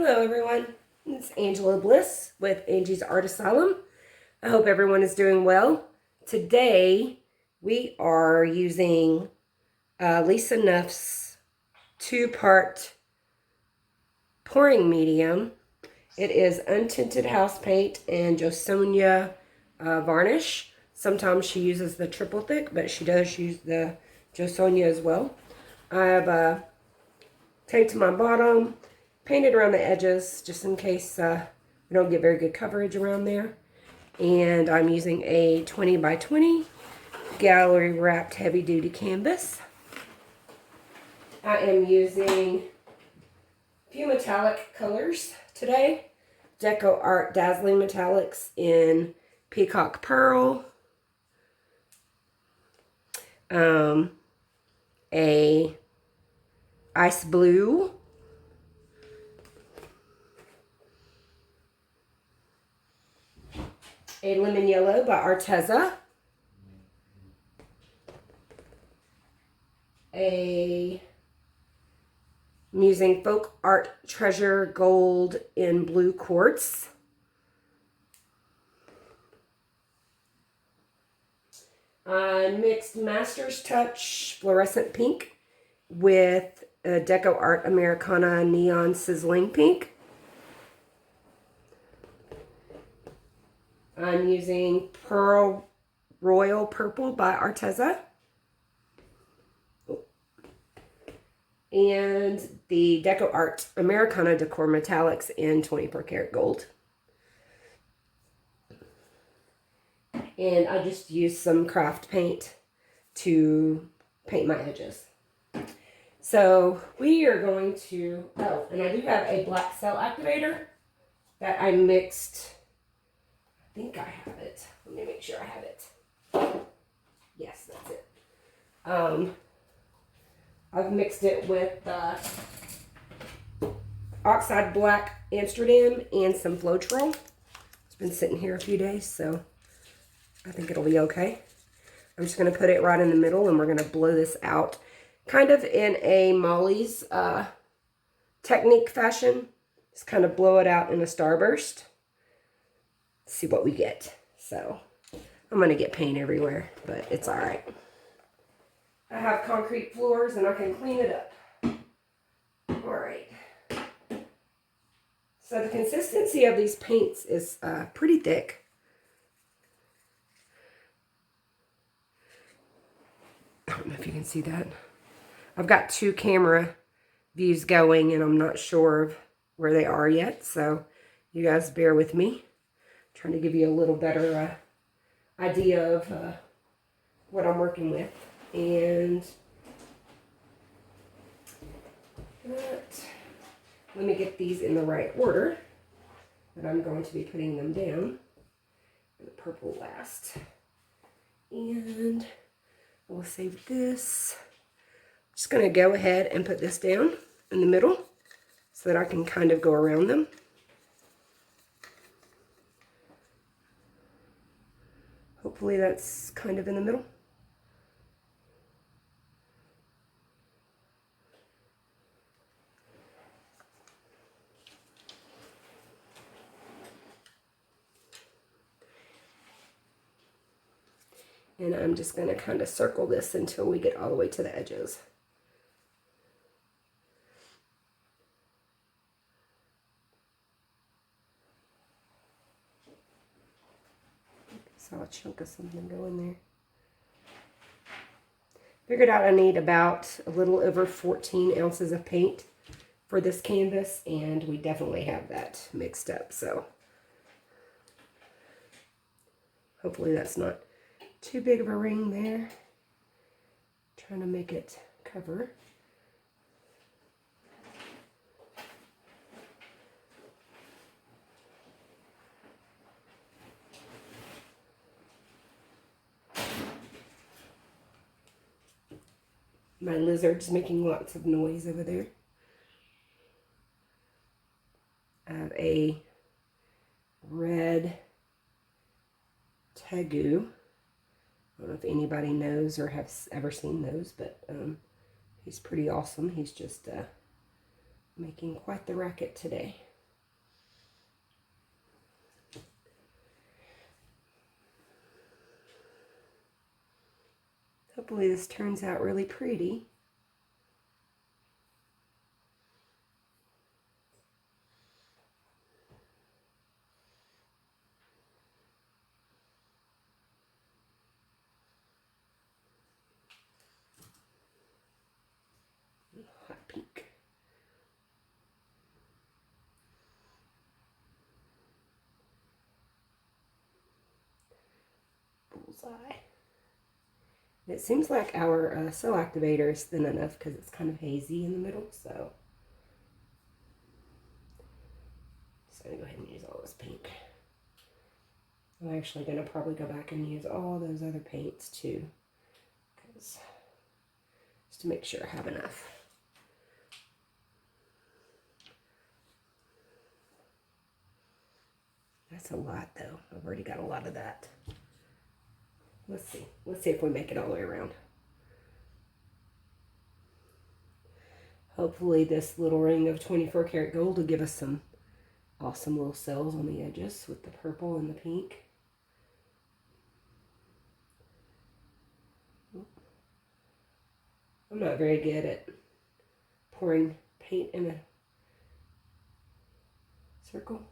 Hello everyone, it's AngeliaBliss with Angiesartasylum. I hope everyone is doing well. Today we are using Lisa Nuff's 2-part pouring medium. It is untinted house paint and Josonia varnish. Sometimes she uses the triple thick, but she does use the Josonia as well. I have taped my bottom, painted around the edges just in case we don't get very good coverage around there. And I'm using a 20 by 20 gallery wrapped heavy duty canvas. I am using a few metallic colors today. DecoArt Dazzling metallics in Peacock Pearl, a ice blue, a lemon yellow by Arteza, I'm using Folk Art Treasure Gold in blue quartz, I mixed Master's Touch Fluorescent Pink with DecoArt Americana Neon Sizzling Pink. I'm using Pearl Royal Purple by Arteza. And the DecoArt Americana Decor Metallics in 24 karat gold. And I just used some craft paint to paint my edges. So we are going to, oh, and I do have a black cell activator that I mixed. I think I have it. Let me make sure I have it. Yes, that's it. I've mixed it with Oxide Black Amsterdam and some Floetrol. It's been sitting here a few days, so I think it'll be okay. I'm just going to put it right in the middle, and we're going to blow this out kind of in a Molly's technique fashion. Just kind of blow it out in a starburst. See what we get. So I'm going to get paint everywhere, but it's all right. I have concrete floors and I can clean it up. All right. So the consistency of these paints is pretty thick. I don't know if you can see that. I've got 2 camera views going and I'm not sure of where they are yet, so you guys bear with me. Trying to give you a little better idea of what I'm working with. And let me get these in the right order that I'm going to be putting them down. And the purple last. And we'll save this. Just going to go ahead and put this down in the middle so that I can kind of go around them. Hopefully that's kind of in the middle. And I'm just going to kind of circle this until we get all the way to the edges. Saw a chunk of something go in there. Figured out I need about a little over 14 ounces of paint for this canvas, and we definitely have that mixed up. So hopefully that's not too big of a ring there. Trying to make it cover. My lizard's making lots of noise over there. I have a red tegu. I don't know if anybody knows or has ever seen those, but he's pretty awesome. He's just making quite the racket today. Hopefully this turns out really pretty. Hot pink. Bullseye. It seems like our cell activator is thin enough because it's kind of hazy in the middle, so I'm going to go ahead and use all this pink. I'm actually going to probably go back and use all those other paints too, just to make sure I have enough. That's a lot though. I've already got a lot of that. Let's see. Let's see if we make it all the way around. Hopefully this little ring of 24 karat gold will give us some awesome little cells on the edges with the purple and the pink. I'm not very good at pouring paint in a circle.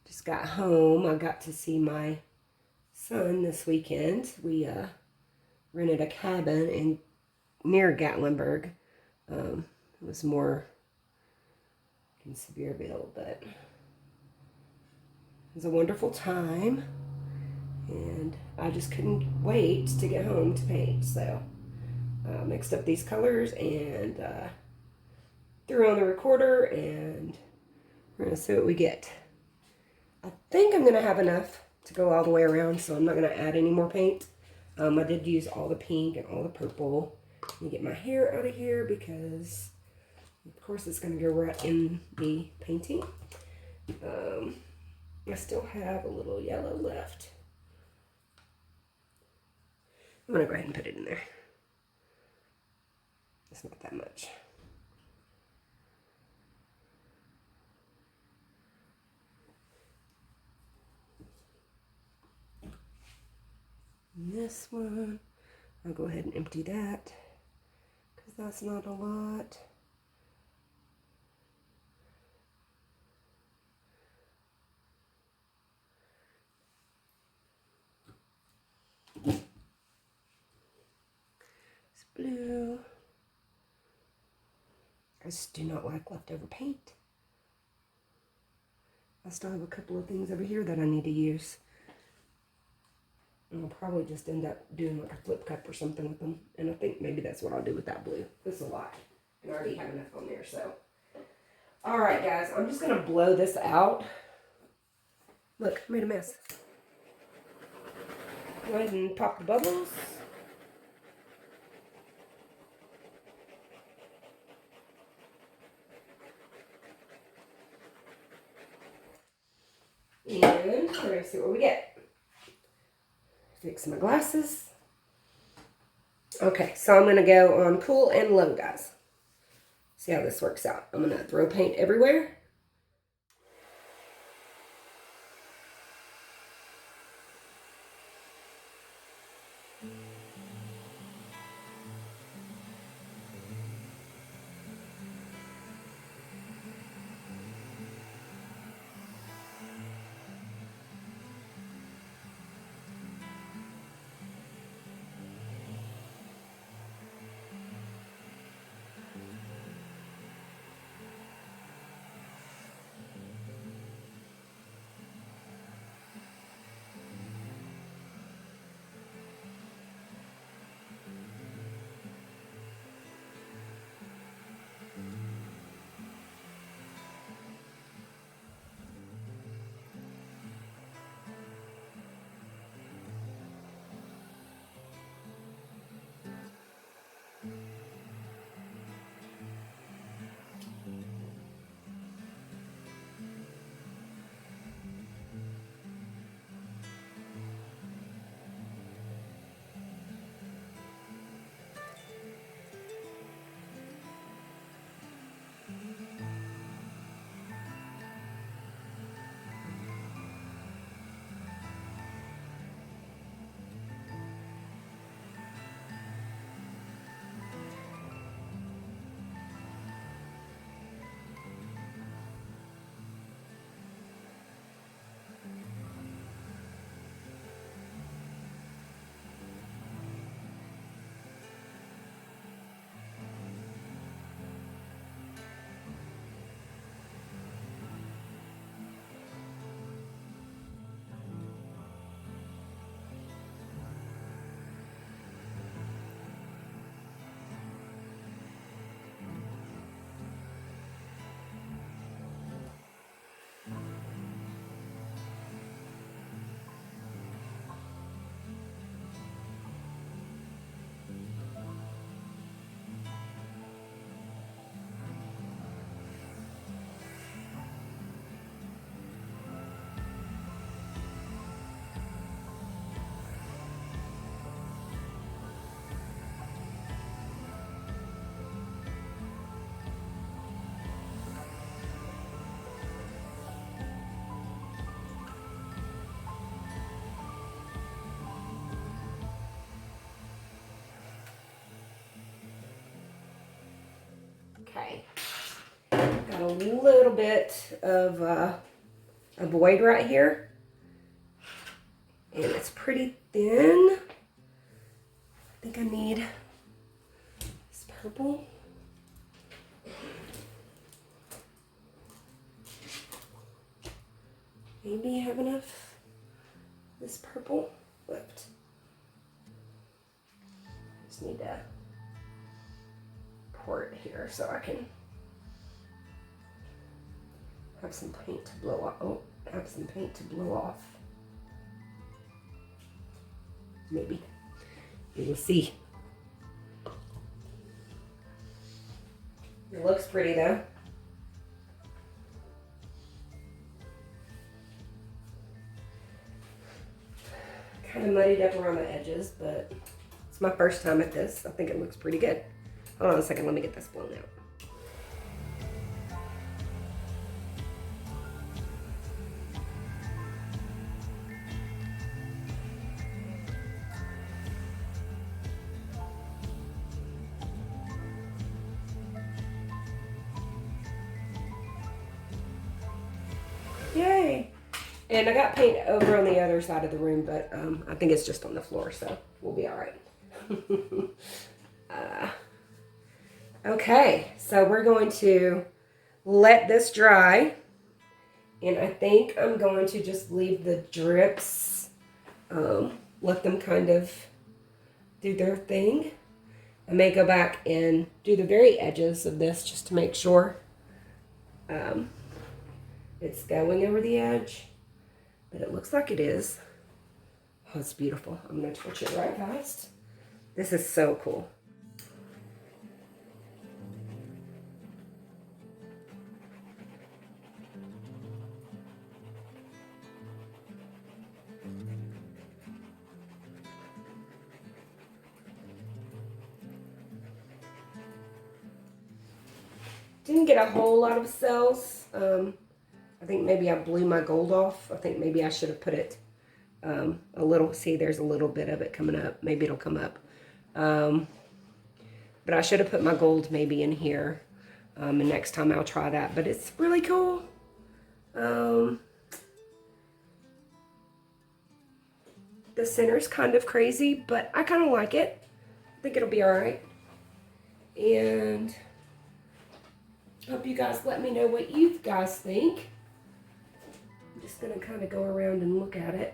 Just got home. I got to see my son this weekend. We rented a cabin near Gatlinburg. It was more in Sevierville, but it was a wonderful time, and I just couldn't wait to get home to paint. So mixed up these colors and threw on the recorder, and we're gonna see what we get. I think I'm gonna have enough to go all the way around, so I'm not gonna add any more paint. I did use all the pink and all the purple. Let me get my hair out of here because of course it's going to go right in the painting. I still have a little yellow left. I'm going to go ahead and put it in there. It's not that much. And this one, I'll go ahead and empty that because that's not a lot. Blue. I just do not like leftover paint. I still have a couple of things over here that I need to use. And I'll probably just end up doing like a flip cup or something with them. And I think maybe that's what I'll do with that blue. This is a lot. And I already have enough on there, so. Alright guys, I'm just going to blow this out. Look, I made a mess. Go ahead and pop the bubbles. And we're going to see what we get. Fix my glasses. Okay, so I'm going to go on cool and low, guys. See how this works out. I'm going to throw paint everywhere. Okay. Got a little bit of a void right here. And it's pretty thin. I think I need this purple. Maybe I have enough this purple left. Just need to pour it here so I can have some paint to blow off. Oh, have some paint to blow off. Maybe. We will see. It looks pretty though. Kind of muddied up around the edges, but it's my first time at this. I think it looks pretty good. Hold on a second, let me get this blown out. Yay! And I got paint over on the other side of the room, but I think it's just on the floor, so we'll be all right. Okay, so we're going to let this dry, and I think I'm going to just leave the drips, let them kind of do their thing. I may go back and do the very edges of this just to make sure it's going over the edge, but it looks like it is. Oh, it's beautiful. I'm going to torch it right fast. This is so cool. Didn't get a whole lot of cells. I think maybe I blew my gold off. I think maybe I should have put it a little. See, there's a little bit of it coming up. Maybe it'll come up. But I should have put my gold maybe in here. And next time I'll try that. But it's really cool. The center's kind of crazy, but I kind of like it. I think it'll be all right. And hope you guys let me know what you guys think. I'm just going to kind of go around and look at it.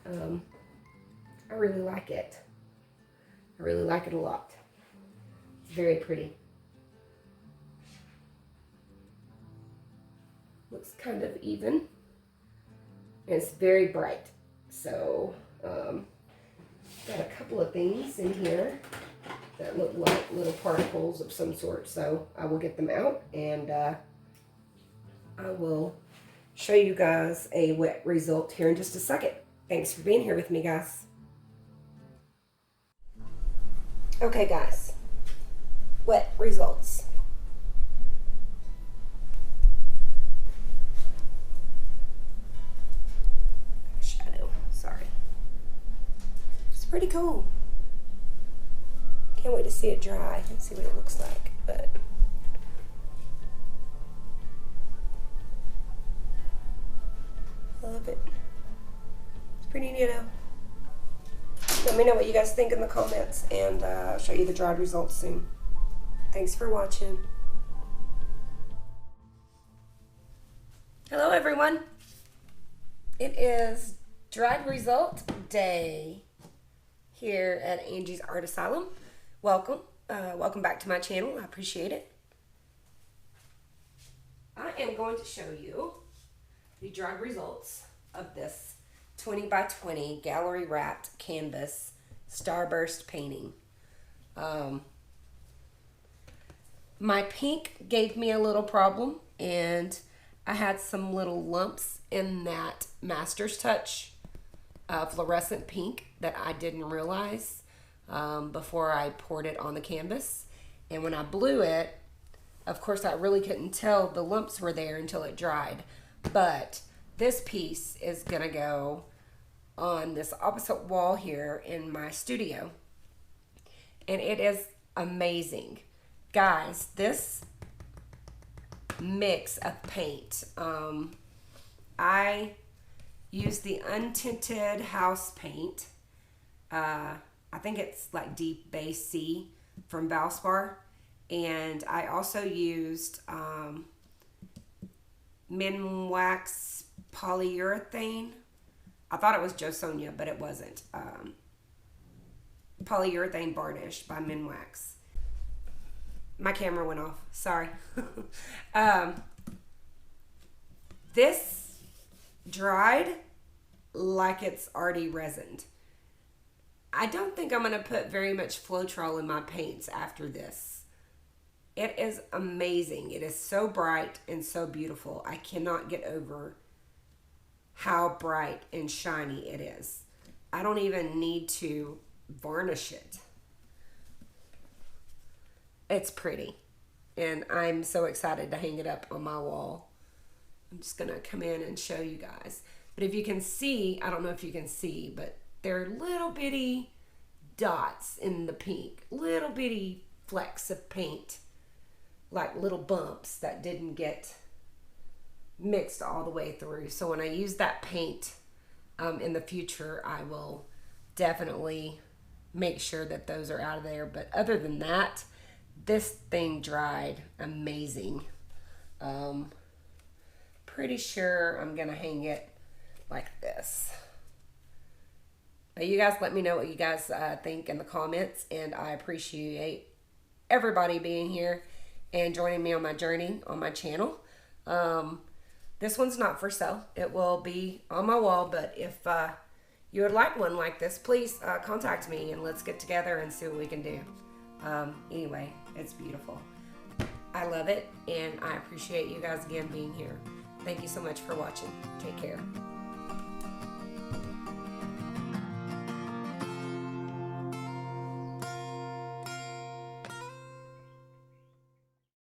I really like it. I really like it a lot. It's very pretty. Looks kind of even. And it's very bright. So, got a couple of things in here that look like little particles of some sort. So I will get them out and I will show you guys a wet result here in just a second. Thanks for being here with me, guys. Okay, guys, wet results. Shadow, sorry. It's pretty cool. Can't wait to see it dry and see what it looks like, but I love it. It's pretty neato. Let me know what you guys think in the comments, and I'll show you the dried results soon. Thanks for watching. Hello, everyone. It is dried result day here at Angie's Art Asylum. Welcome. Welcome back to my channel. I appreciate it. I am going to show you the dried results of this 20 by 20 gallery wrapped canvas starburst painting. My pink gave me a little problem, and I had some little lumps in that Master's Touch fluorescent pink that I didn't realize before I poured it on the canvas. And when I blew it, of course I really couldn't tell the lumps were there until it dried. But this piece is gonna go on this opposite wall here in my studio, and it is amazing. Guys, this mix of paint, I use the Untinted house paint. I think it's like Deep Base C from Valspar. And I also used Minwax polyurethane. I thought it was Joe Sonia, but it wasn't. Polyurethane varnish by Minwax. My camera went off. Sorry. This dried like it's already resined. I don't think I'm going to put very much Floetrol in my paints after this. It is amazing. It is so bright and so beautiful. I cannot get over how bright and shiny it is. I don't even need to varnish it. It's pretty. And I'm so excited to hang it up on my wall. I'm just going to come in and show you guys. But if you can see, I don't know if you can see, but there are little bitty dots in the pink. Little bitty flecks of paint. Like little bumps that didn't get mixed all the way through. So when I use that paint in the future, I will definitely make sure that those are out of there. But other than that, this thing dried amazing. Pretty sure I'm gonna hang it like this. But you guys let me know what you guys think in the comments, and I appreciate everybody being here and joining me on my journey on my channel. This one's not for sale. It will be on my wall, but if you would like one like this, please contact me and let's get together and see what we can do. Anyway, it's beautiful. I love it, and I appreciate you guys again being here. Thank you so much for watching. Take care.